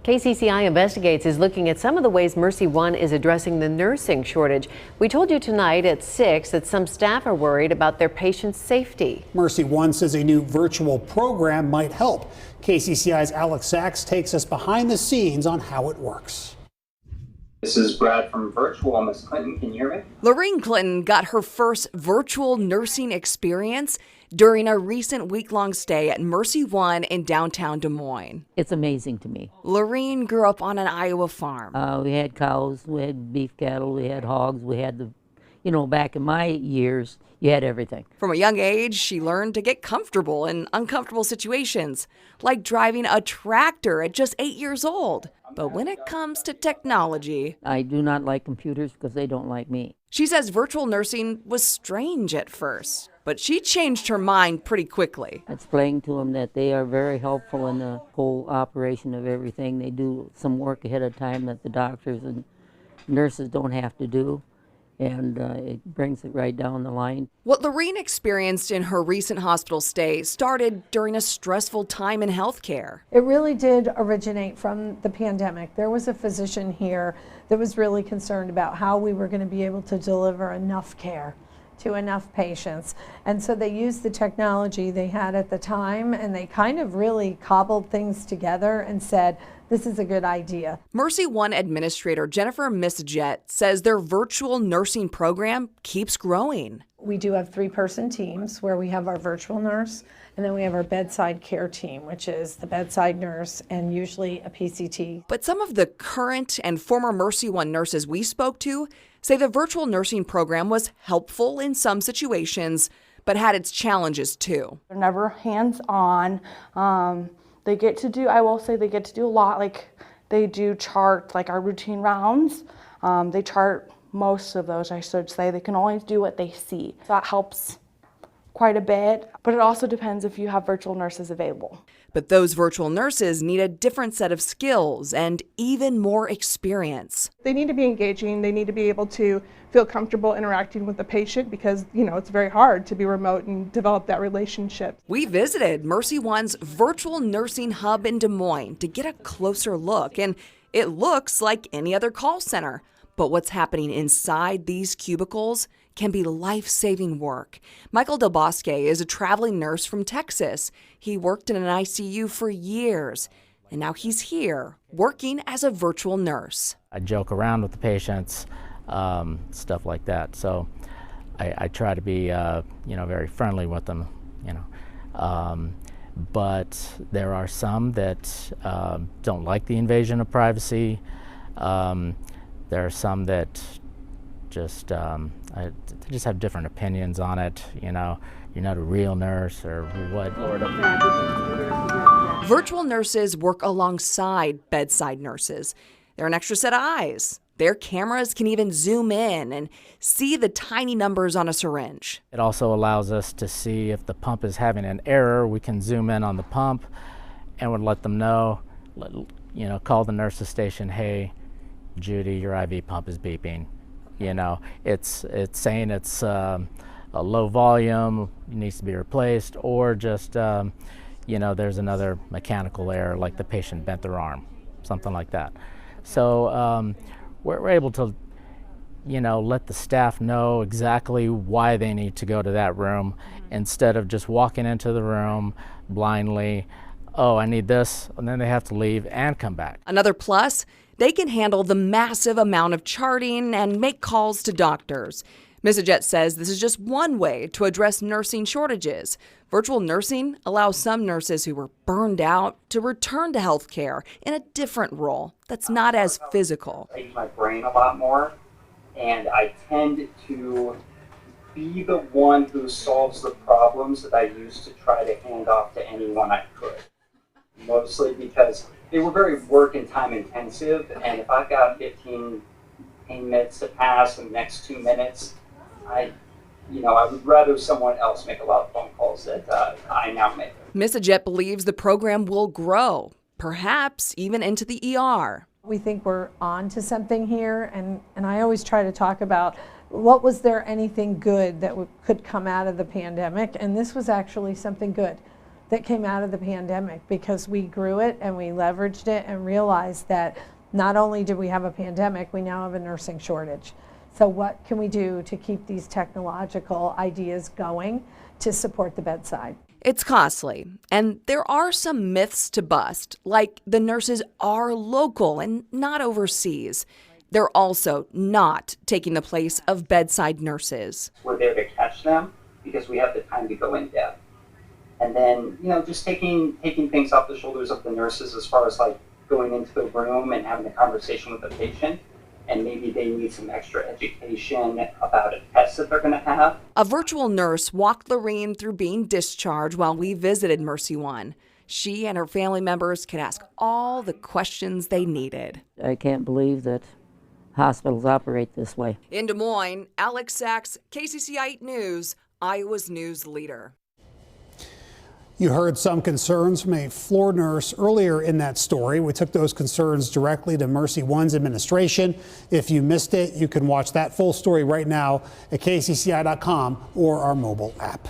KCCI Investigates is looking at some of the ways MercyOne is addressing the nursing shortage. We told you tonight at 6 that some staff are worried about their patients' safety. MercyOne says a new virtual program might help. KCCI's Alex Sachs takes us behind the scenes on how it works. This is Brad from Virtual. Miss Clinton, can you hear me? Lorraine Clinton got her first virtual nursing experience during a recent week-long stay at MercyOne in downtown Des Moines. It's amazing to me. Lorraine grew up on an Iowa farm. We had cows, we had beef cattle, we had hogs, we had back in my years, you had everything. From a young age, she learned to get comfortable in uncomfortable situations, like driving a tractor at just 8 years old. But when it comes to technology, I do not like computers because they don't like me. She says virtual nursing was strange at first, but she changed her mind pretty quickly. I explained to them that they are very helpful in the whole operation of everything. They do some work ahead of time that the doctors and nurses don't have to do. And it brings it right down the line. What Lorraine experienced in her recent hospital stay started during a stressful time in healthcare. It really did originate from the pandemic. There was a physician here that was really concerned about how we were going to be able to deliver enough care to enough patients. And so they used the technology they had at the time, and they kind of really cobbled things together and said, this is a good idea. MercyOne Administrator Jennifer Misjet says their virtual nursing program keeps growing. We do have 3-person teams where we have our virtual nurse, and then we have our bedside care team, which is the bedside nurse and usually a PCT. But some of the current and former MercyOne nurses we spoke to say the virtual nursing program was helpful in some situations, but had its challenges too. They're never hands-on. They get to do, I will say they get to do a lot, like they do chart like our routine rounds. They chart most of those, I should say. They can only do what they see. That helps quite a bit, but it also depends if you have virtual nurses available. But those virtual nurses need a different set of skills and even more experience. They need to be engaging. They need to be able to feel comfortable interacting with the patient because, it's very hard to be remote and develop that relationship. We visited MercyOne's virtual nursing hub in Des Moines to get a closer look, and it looks like any other call center. But what's happening inside these cubicles can be life-saving work. Michael Del Bosque is a traveling nurse from Texas. He worked in an ICU for years, and now he's here working as a virtual nurse. I joke around with the patients, stuff like that. So I try to be, very friendly with them, but there are some that don't like the invasion of privacy. There are some that just they just have different opinions on it. You're not a real nurse or what. Virtual nurses work alongside bedside nurses. They're an extra set of eyes. Their cameras can even zoom in and see the tiny numbers on a syringe. It also allows us to see if the pump is having an error. We can zoom in on the pump and would let them know, call the nurse's station, hey, Judy, your IV pump is beeping. It's saying it's a low volume, it needs to be replaced, or just, there's another mechanical error, like the patient bent their arm, something like that. So we're able to, let the staff know exactly why they need to go to that room instead of just walking into the room blindly. Oh, I need this, and then they have to leave and come back. Another plus, they can handle the massive amount of charting and make calls to doctors. Misjet says this is just one way to address nursing shortages. Virtual nursing allows some nurses who were burned out to return to healthcare in a different role that's not as physical. I use my brain a lot more, and I tend to be the one who solves the problems that I used to try to hand off to anyone I could. Mostly because they were very work and time intensive, and if I've got 15 pain meds to pass in the next 2 minutes, I would rather someone else make a lot of phone calls that I now make. Misjet believes the program will grow, perhaps even into the ER. We think we're on to something here, and I always try to talk about what was there anything good that could come out of the pandemic, and this was actually something good. that came out of the pandemic, because we grew it and we leveraged it and realized that not only did we have a pandemic, we now have a nursing shortage. So what can we do to keep these technological ideas going to support the bedside? It's costly, and there are some myths to bust, like the nurses are local and not overseas. They're also not taking the place of bedside nurses. We're there to catch them because we have the time to go in depth. And then, just taking things off the shoulders of the nurses as far as like going into the room and having a conversation with the patient. And maybe they need some extra education about a test that they're going to have. A virtual nurse walked Lorene through being discharged while we visited MercyOne. She and her family members could ask all the questions they needed. I can't believe that hospitals operate this way. In Des Moines, Alex Sachs, KCCI News, Iowa's news leader. You heard some concerns from a floor nurse earlier in that story. We took those concerns directly to MercyOne's administration. If you missed it, you can watch that full story right now at kcci.com or our mobile app.